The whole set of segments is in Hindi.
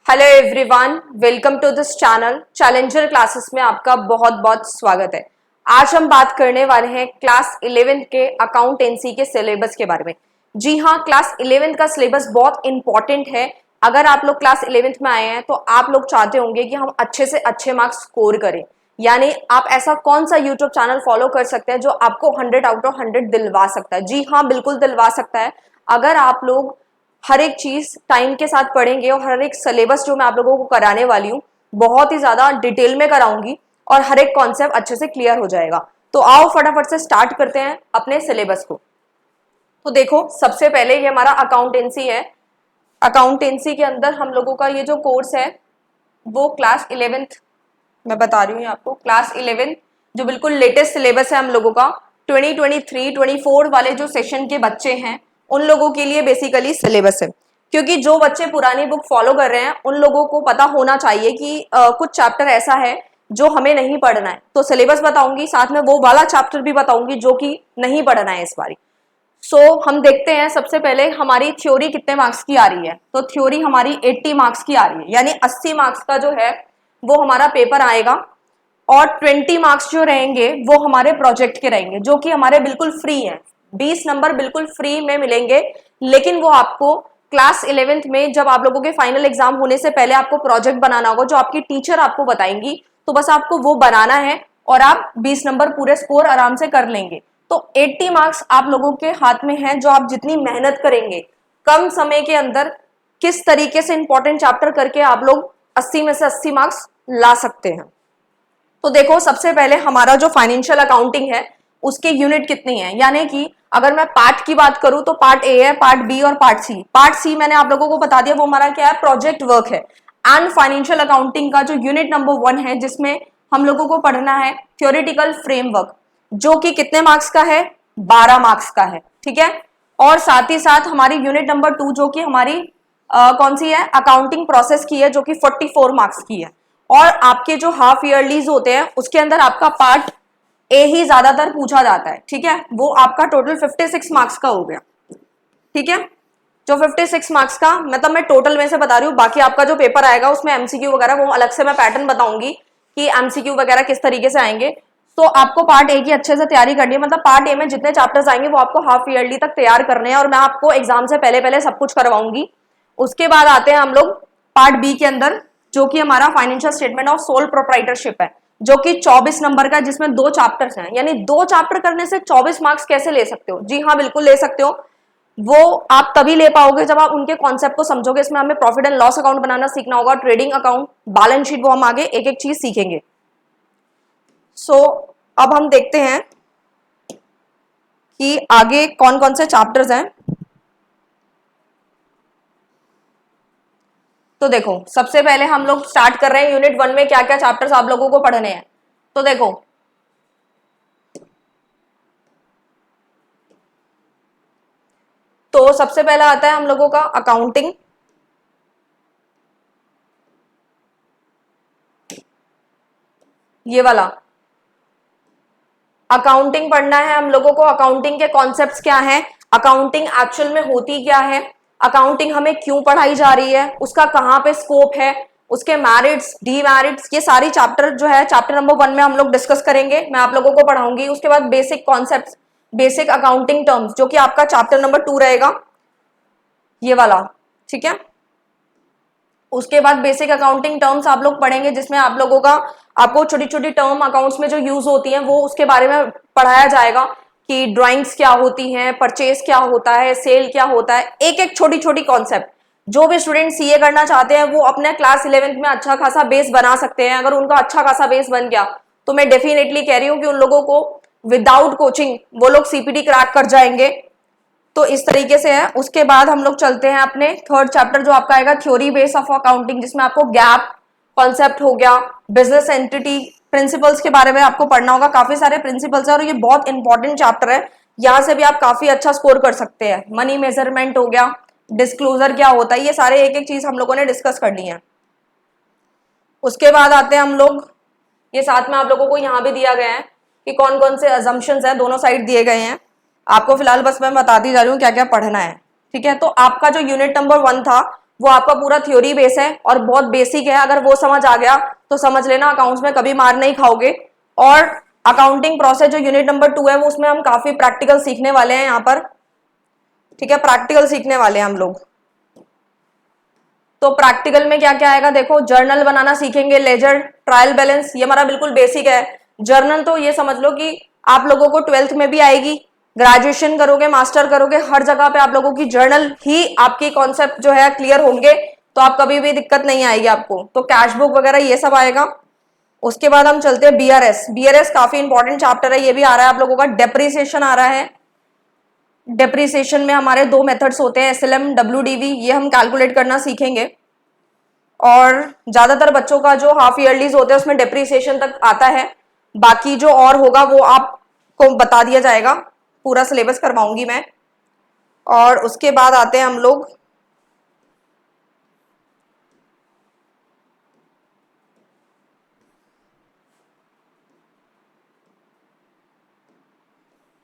Hello everyone, welcome to this channel. Challenger classes में आपका बहुत बहुत स्वागत है। आज हम बात करने वाले हैं क्लास 11th के अकाउंटेंसी के सिलेबस के बारे में। जी हाँ, क्लास 11th का सिलेबस बहुत इंपॉर्टेंट है। अगर आप लोग क्लास 11th में आए हैं तो आप लोग चाहते होंगे कि हम अच्छे से अच्छे मार्क्स स्कोर करें, यानी आप ऐसा कौन सा यूट्यूब चैनल फॉलो कर सकते हैं जो आपको 100 आउट ऑफ 100 दिलवा सकता है। जी हाँ, बिल्कुल दिलवा सकता है। अगर आप लोग हर एक चीज टाइम के साथ पढ़ेंगे और हर एक सिलेबस जो मैं आप लोगों को कराने वाली हूँ बहुत ही ज्यादा डिटेल में कराऊंगी और हर एक कॉन्सेप्ट अच्छे से क्लियर हो जाएगा। तो आओ फटाफट से स्टार्ट करते हैं अपने सिलेबस को। तो देखो, सबसे पहले ये हमारा अकाउंटेंसी है। अकाउंटेंसी के अंदर हम लोगों का ये जो कोर्स है वो क्लास 11th, मैं बता रही हूँ आपको, क्लास 11 जो बिल्कुल लेटेस्ट सिलेबस है हम लोगों का। 2023-24 वाले जो सेशन के बच्चे हैं उन लोगों के लिए बेसिकली सिलेबस है, क्योंकि जो बच्चे पुरानी बुक फॉलो कर रहे हैं उन लोगों को पता होना चाहिए कि कुछ चैप्टर ऐसा है जो हमें नहीं पढ़ना है। तो सिलेबस बताऊंगी, साथ में वो वाला चैप्टर भी बताऊंगी जो कि नहीं पढ़ना है इस बारी। हम देखते हैं सबसे पहले हमारी थ्योरी कितने मार्क्स की आ रही है। तो थ्योरी हमारी 80 मार्क्स की आ रही है, यानी 80 मार्क्स का जो है वो हमारा पेपर आएगा और 20 मार्क्स जो रहेंगे वो हमारे प्रोजेक्ट के रहेंगे, जो कि हमारे बिल्कुल फ्री हैं। 20 नंबर बिल्कुल फ्री में मिलेंगे, लेकिन वो आपको क्लास 11th में जब आप लोगों के फाइनल एग्जाम होने से पहले आपको प्रोजेक्ट बनाना होगा जो आपकी टीचर आपको बताएंगी। तो बस आपको वो बनाना है और आप 20 नंबर पूरे स्कोर आराम से कर लेंगे। तो 80 मार्क्स आप लोगों के हाथ में है, जो आप जितनी मेहनत करेंगे कम समय के अंदर किस तरीके से इंपॉर्टेंट चैप्टर करके आप लोग 80 में से 80 मार्क्स ला सकते हैं। तो देखो, सबसे पहले हमारा जो फाइनेंशियल अकाउंटिंग है उसके यूनिट कितनी है, यानी कि अगर मैं पार्ट की बात करूं तो पार्ट ए है, पार्ट बी और पार्ट सी। पार्ट सी मैंने आप लोगों को बता दिया, वो हमारा क्या है, प्रोजेक्ट वर्क है। एंड फाइनेंशियल अकाउंटिंग का जो यूनिट नंबर 1 है जिसमें हम लोगों को पढ़ना है थ्योरेटिकल फ्रेमवर्क, जो कि कितने मार्क्स का है, 12 मार्क्स का है। ठीक है। और साथ ही साथ हमारी यूनिट नंबर 2 जो कि हमारी कौन सी है, अकाउंटिंग प्रोसेस की है, जो कि 44 मार्क्स की है। और आपके जो हाफ ईयरलीज होते हैं उसके अंदर आपका पार्ट ए ही ज्यादातर पूछा जाता है। ठीक है, वो आपका टोटल 56 मार्क्स का हो गया। ठीक है, जो 56 मार्क्स का, मतलब मैं टोटल में से बता रही हूँ, बाकी आपका जो पेपर आएगा उसमें एमसीक्यू वगैरह वो अलग से मैं पैटर्न बताऊंगी कि एमसीक्यू वगैरह किस तरीके से आएंगे। तो आपको पार्ट ए की अच्छे से तैयारी करनी है, मतलब पार्ट ए में जितने चैप्टर्स आएंगे वो आपको हाफ ईयरली तक तैयार करने हैं और मैं आपको एग्जाम से पहले पहले सब कुछ करवाऊंगी। उसके बाद आते हैं हम लोग पार्ट बी के अंदर, जो कि हमारा financial statement of sole proprietorship है, जो कि 24 नंबर का, जिसमें 2 चैप्टर्स हैं। यानी 2 चैप्टर करने से 24 मार्क्स कैसे ले सकते हो? जी हाँ, बिल्कुल ले सकते हो। वो आप तभी ले पाओगे जब आप उनके कॉन्सेप्ट को समझोगे। इसमें हमें प्रॉफिट एंड लॉस अकाउंट बनाना सीखना होगा, ट्रेडिंग अकाउंट, बैलेंस शीट, वो हम आगे एक एक चीज सीखेंगे। अब हम देखते हैं कि आगे कौन कौन से चैप्टर्स हैं। तो देखो, सबसे पहले हम लोग स्टार्ट कर रहे हैं यूनिट 1 में क्या क्या चैप्टर्स आप लोगों को पढ़ने हैं। तो देखो, तो सबसे पहला आता है हम लोगों का अकाउंटिंग। ये वाला अकाउंटिंग पढ़ना है हम लोगों को। अकाउंटिंग के कॉन्सेप्ट्स क्या हैं, अकाउंटिंग एक्चुअल में होती क्या है, अकाउंटिंग हमें क्यों पढ़ाई जा रही है, उसका कहाँ पे स्कोप है, उसके मैरिट्स, डीमेरिट्स, ये सारी चैप्टर जो है चैप्टर नंबर 1 में हम लोग डिस्कस करेंगे, मैं आप लोगों को पढ़ाऊंगी। उसके बाद basic concepts, basic accounting terms, जो कि आपका चैप्टर नंबर 2 रहेगा, ये वाला। ठीक है, उसके बाद बेसिक अकाउंटिंग टर्म्स आप लोग पढ़ेंगे, जिसमें आप लोगों का, आपको छोटी छोटी टर्म अकाउंट्स में जो यूज होती हैं वो उसके बारे में पढ़ाया जाएगा कि ड्राइंग्स क्या होती हैं, परचेज क्या होता है, सेल क्या होता है, एक एक छोटी छोटी कॉन्सेप्ट। जो भी स्टूडेंट सीए करना चाहते हैं वो अपने क्लास 11th में अच्छा खासा बेस बना सकते हैं। अगर उनका अच्छा खासा बेस बन गया तो मैं डेफिनेटली कह रही हूँ कि उन लोगों को विदाउट कोचिंग वो लोग सीपीटी क्रैक कर जाएंगे। तो इस तरीके से है। उसके बाद हम लोग चलते हैं अपने थर्ड चैप्टर, जो आपका आएगा थ्योरी बेस ऑफ अकाउंटिंग, जिसमें आपको गैप कॉन्सेप्ट हो गया, बिजनेस एंटिटी प्रिंसिपल्स के बारे में आपको पढ़ना होगा। काफी सारे प्रिंसिपल्स है और ये बहुत इंपॉर्टेंट चैप्टर है, यहाँ से भी आप काफी अच्छा स्कोर कर सकते हैं। मनी मेजरमेंट हो गया, डिस्क्लोजर क्या होता है, ये सारे एक एक चीज हम लोगों ने डिस्कस करनी है। उसके बाद आते हैं हम लोग, ये साथ में आप लोगों को यहाँ भी दिया गया है कि कौन कौन से अजम्पशंस है, दोनों साइड दिए गए हैं आपको। फिलहाल बस मैं बताती जा रही हूँ क्या क्या पढ़ना है। ठीक है, तो आपका जो यूनिट नंबर 1 था वो आपका पूरा थ्योरी बेस है और बहुत बेसिक है। अगर वो समझ आ गया तो समझ लेना अकाउंट्स में कभी मार नहीं खाओगे। और अकाउंटिंग प्रोसेस जो यूनिट नंबर 2 है वो उसमें हम काफी प्रैक्टिकल सीखने वाले हैं यहाँ पर, ठीक है, प्रैक्टिकल सीखने वाले हैं हम लोग। तो प्रैक्टिकल में क्या क्या आएगा देखो, जर्नल बनाना सीखेंगे, लेजर, ट्रायल बैलेंस, ये हमारा बिल्कुल बेसिक है। जर्नल तो ये समझ लो कि आप लोगों को 12th में भी आएगी, ग्रेजुएशन करोगे, मास्टर करोगे, हर जगह पे आप लोगों की जर्नल ही आपकी कॉन्सेप्ट जो है क्लियर होंगे, तो आप कभी भी दिक्कत नहीं आएगी आपको। तो कैश बुक वगैरह ये सब आएगा। उसके बाद हम चलते हैं बीआरएस। बीआरएस काफी इंपॉर्टेंट चैप्टर है, ये भी आ रहा है आप लोगों का। डेप्रिसिएशन आ रहा है। डेप्रिसिएशन में हमारे 2 मेथड्स होते हैं, एसएलएम, डब्ल्यूडीवी, ये हम कैलकुलेट करना सीखेंगे। और ज्यादातर बच्चों का जो हाफ ईयरलीज होते हैं उसमें डेप्रिसिएशन तक आता है, बाकी जो और होगा वो आपको बता दिया जाएगा, पूरा सिलेबस करवाऊंगी मैं। और उसके बाद आते हैं हम लोग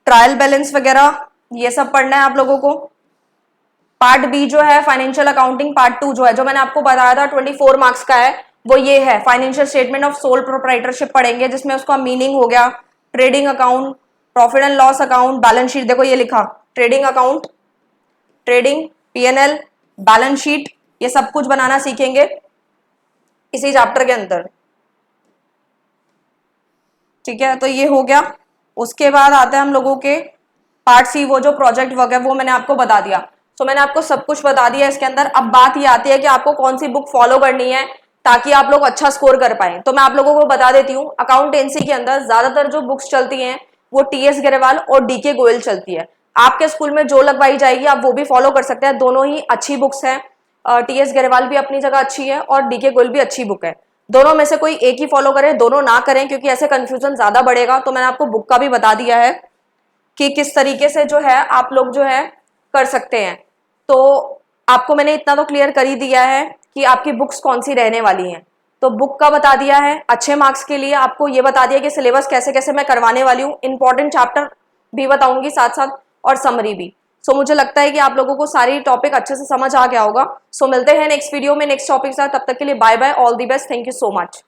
ट्रायल बैलेंस वगैरह, ये सब पढ़ना है आप लोगों को। पार्ट बी जो है फाइनेंशियल अकाउंटिंग पार्ट 2 जो है, जो मैंने आपको बताया था 24 मार्क्स का है, वो ये है financial statement of sole proprietorship पढ़ेंगे, जिसमें उसका मीनिंग हो गया trading account, profit and loss account, balance sheet. देखो ये लिखा trading account, trading, PNL, balance sheet, ये सब कुछ बनाना सीखेंगे इसी चैप्टर के अंदर, ठीक है। तो ये हो गया। उसके बाद आते हैं हम लोगों के पार्ट सी, वो जो प्रोजेक्ट वर्क है वो मैंने आपको बता दिया। तो मैंने आपको सब कुछ बता दिया इसके अंदर। अब बात ये आती है कि आपको कौन सी बुक फॉलो करनी है ताकि आप लोग अच्छा स्कोर कर पाए। तो मैं आप लोगों को बता देती हूँ, अकाउंटेंसी के अंदर ज्यादातर जो बुक्स चलती हैं वो टीएस गरेवाल और डीके गोयल चलती है। आपके स्कूल में जो लगवाई जाएगी आप वो भी फॉलो कर सकते हैं, दोनों ही अच्छी बुक्स हैं। टीएस गरेवाल भी अपनी जगह अच्छी है और डीके गोयल भी अच्छी बुक है। दोनों में से कोई एक ही फॉलो करें, दोनों ना करें, क्योंकि ऐसे कंफ्यूजन ज्यादा बढ़ेगा। तो मैंने आपको बुक का भी बता दिया है कि किस तरीके से जो है आप लोग जो है कर सकते हैं। तो आपको मैंने इतना तो क्लियर कर ही दिया है कि आपकी बुक्स कौन सी रहने वाली हैं। तो बुक का बता दिया है, अच्छे मार्क्स के लिए आपको ये बता दिया कि सिलेबस कैसे कैसे मैं करवाने वाली हूँ, इंपॉर्टेंट चैप्टर भी बताऊंगी साथ साथ और समरी भी। सो मुझे लगता है कि आप लोगों को सारी टॉपिक अच्छे से समझ आ गया होगा। सो मिलते हैं नेक्स्ट वीडियो में नेक्स्ट टॉपिक के साथ, तब तक के लिए bye bye, all the best, thank you so much.